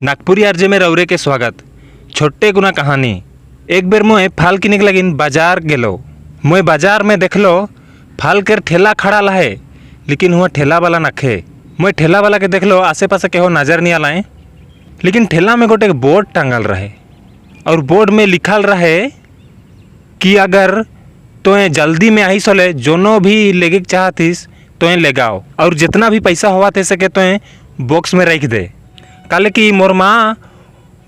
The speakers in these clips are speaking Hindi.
नागपुरी आरजे में रौरे के स्वागत। छोटे गुना कहानी। एक बेर मोए फाल किनिक लगिन बाजार गेलो। मोए बाजार में देखलो फाल केर ठेला खड़ा लहे, लेकिन हुआ ठेला वाला नखे। मोए ठेला वाला के देखलो आसे पासे केहो नजर नहीं आलाए, लेकिन ठेला में गोटे बोर्ड टांगल रहे और बोर्ड में लिखल रहे कि अगर तोए जल्दी में आई सोले जोनो भी लेगे चाहतीस तोए ले गाओ और जितना भी पैसा हुआ थे सके तोए बॉक्स में रख दे। काले कि मोर माँ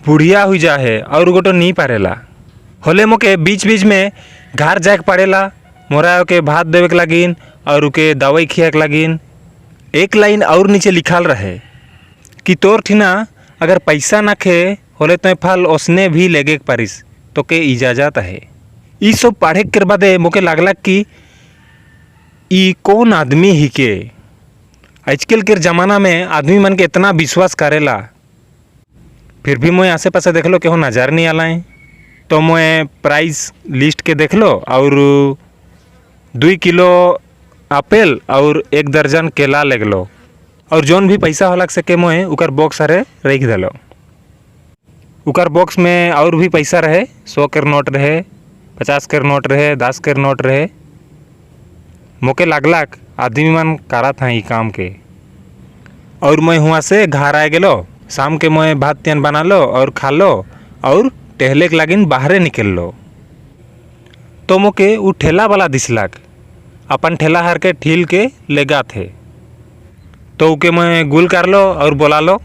बुढ़िया हुई जा है और गोटो नहीं पारेला होले मोके बीच बीच में घर जाए पड़ेला। मोरा के भात देवे के लगिन और उके दवाई खिया के लगिन। एक लाइन और नीचे लिखल रहे कि तोर ठिना अगर पैसा ना खे होले तो फल ओसने भी लेगे पारिस तो के इजाज़त है। ई सब पढ़े के बादे मोके लागला कि ई कौन आदमी ही के आजकल के ज़माना में आदमी मन के इतना विश्वास करेला। फिर भी मोए आसे पासे देख लो केहो नज़र नहीं आलाए तो मोए प्राइस लिस्ट के देख लो और 2 किलो आपेल और 1 दर्जन केला ले लो और जोन भी पैसा हो लग सके मोए उकर बॉक्स अरे रख दिलो। उकर बॉक्स में और भी पैसा रहे, 100 के नोट रहे, 50 के नोट रहे, 10 के नोट रहे। मोके लागलाक आदमी मन करा था ये काम के और मैं हुआ से घर आ गेलो। शाम के मैं भात त्यान बना लो और खा लो और टहले के लागिन बाहरे निकल लो तो मोके वो ठेला वाला दिसलाक अपन ठेला हर के ठील के लेगा थे तो उके मैं गुल कर लो और बोला लो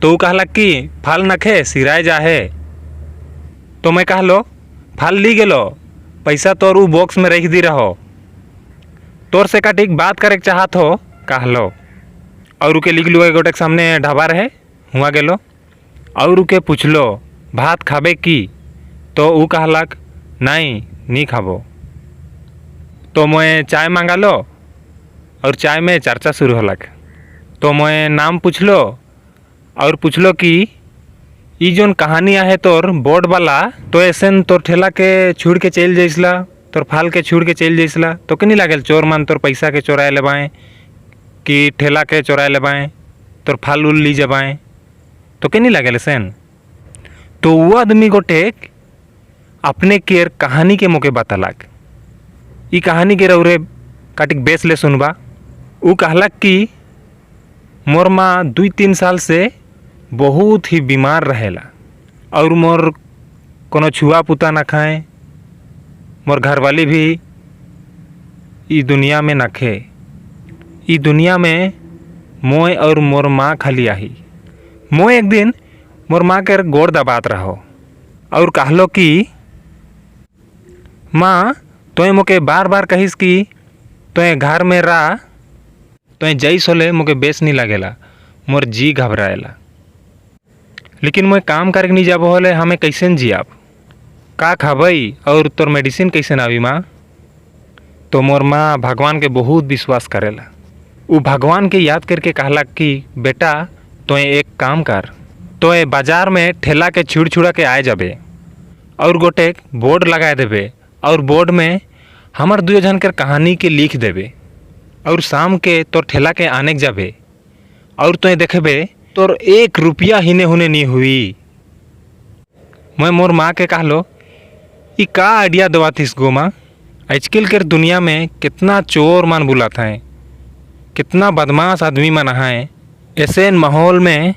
तो वो कहला कि फल नखे सिराए जा है। तो मैं कह लो फल ली गेलो, पैसा तोर वो बॉक्स में रख दी रहो, तोर से काटिक बात करे चाहत हो कह लो। और उके लिख लो गोटे सामने ढाबा रहे हुआ गेलो और उके पूछ लो भात खाबे की तो वो कहलाक नहीं खाबो। तो मैं चाय मांगा लो और चाय में चर्चा शुरू होलक। तो मैं नाम पूछ लो और पूछ लो कि ई जोन कहानी आहे तोर बोर्ड वाला तो ऐसे तोर ठेला के छुड़ के चल जाइसला, तोर फाल के छुड़ के चल जाइसला तो के नहीं लागल चोर मन तोर पैसा के चोराए लेबाएँ कि ठेला के चोराए लेबाएँ तोर फाल उल ली जबाएँ तो के नहीं लागल सेन। तो वो आदमी गोटे अपने केर कहानी के मोके बतालाक। ई कहानी के रौरे काटिक बेस ले सुनबा। वो कहलाक कि मोर माँ 2-3 साल से बहुत ही बीमार रहेला और मोर कोनो छुआ पुता ना खाए, मोर घरवाली भी ई दुनिया में नखे। ई दुनिया में मोए और मोर माँ खाली आही। मोए एक दिन मोर माँ के गोड़ दबात रहो और कहलो कि माँ तोए मोके बार बार कहिस कि तोए घर में रह, तोए जैस होले मोके बेस नहीं लगेला, मोर जी घबराएला, लेकिन मैं काम करके नहीं जाबो होले हमें कैसे जियाब, का खाबई और तोर मेडिसिन कैसे आवी माँ। तो मोर माँ भगवान के बहुत विश्वास करेला। वो भगवान के याद करके कहला कि बेटा तोए एक काम कर, तोए बाजार में ठेला के छुड़ छुड़ा के आए जाबे और गोटे बोर्ड लगाए देबे और बोर्ड में हमर 2 जन कर कहानी के लिख देबे और शाम के तोर ठेला के आने के जाबे और तोए देखबे तोर 1 रुपया हिने हुने नहीं हुई। मैं मोर माँ के कहलो ई का आइडिया दवातीस गो माँ। आजकल के दुनिया में कितना चोर मन बुलाता है, कितना बदमाश आदमी मन है। ऐसे माहौल में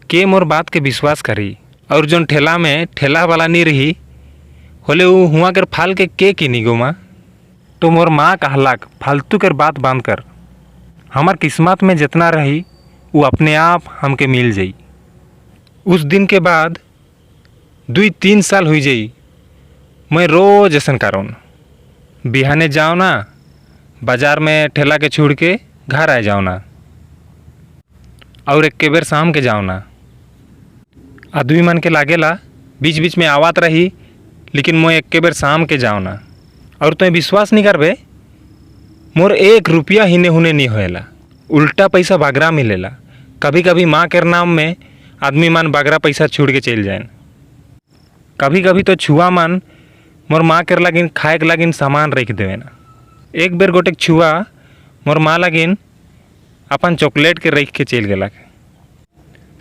के मोर बात के विश्वास करी और जोन ठेला में ठेला वाला नहीं रही होले वो हुआ कर फाल के किनी गो माँ। तो मोर माँ कहलाक फालतू कर बात बांध कर, हमार किस्मत में जितना रही वो अपने आप हमके मिल जाई। उस दिन के बाद 2-3 साल हुई जाई मैं रोज ऐसा करूँ, बिहाने जाओ ना बाजार में ठेला के छोड़ के घर आ जाओ ना और एक के बेर शाम के जाओ ना। आदमी मन के लागेला बीच बीच में आवत रही, लेकिन मैं एक के बेर शाम के जाओ ना और तुम्हें विश्वास नहीं करबे मोर 1 रुपया हिने हुने नहीं होएला, उल्टा पैसा बागरा मिलेला। कभी कभी माँ के नाम में आदमी मन बागरा पैसा छुड़ के चल जाए। कभी कभी तो छुआ मन मोर माँ के लागिन खाए के लागिन सामान रख देवे ना। एक बेर गोटे छुआ मोर माँ लागिन अपन चॉकलेट के रख के चल गया।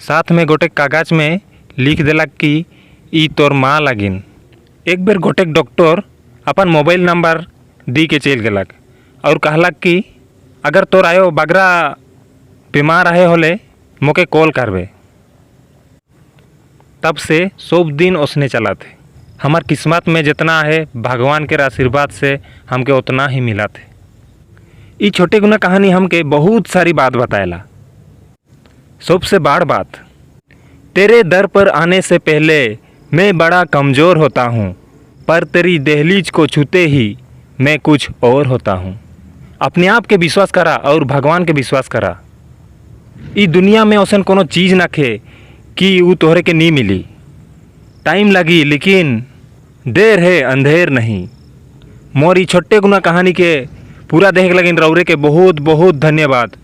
साथ में गोटेक कागज में लिख देलक कि ई तोर माँ लगिन। एक बेर गोटेक डॉक्टर अपन मोबाइल नंबर दी के चल गलक और कहलक कि अगर तोर आयो बगरा बीमार रहे होले मोके कॉल करबे। तब से सब दिन उसने चला थे। हमार किस्मत में जितना है भगवान के आशीर्वाद से हमके उतना ही मिला थे। ये छोटे गुना कहानी हमके बहुत सारी बात बताएला। सबसे बड़ बात, तेरे दर पर आने से पहले मैं बड़ा कमज़ोर होता हूँ, पर तेरी दहलीज को छूते ही मैं कुछ और होता हूँ। अपने आप के विश्वास करा और भगवान के विश्वास करा। ई दुनिया में औसन कोनो चीज़ ना खे कि वो तोहरे के नहीं मिली। टाइम लगी लेकिन देर है अंधेर नहीं। मोर ई छोटे गुना कहानी के पूरा देख लगिन रौरे के बहुत बहुत धन्यवाद।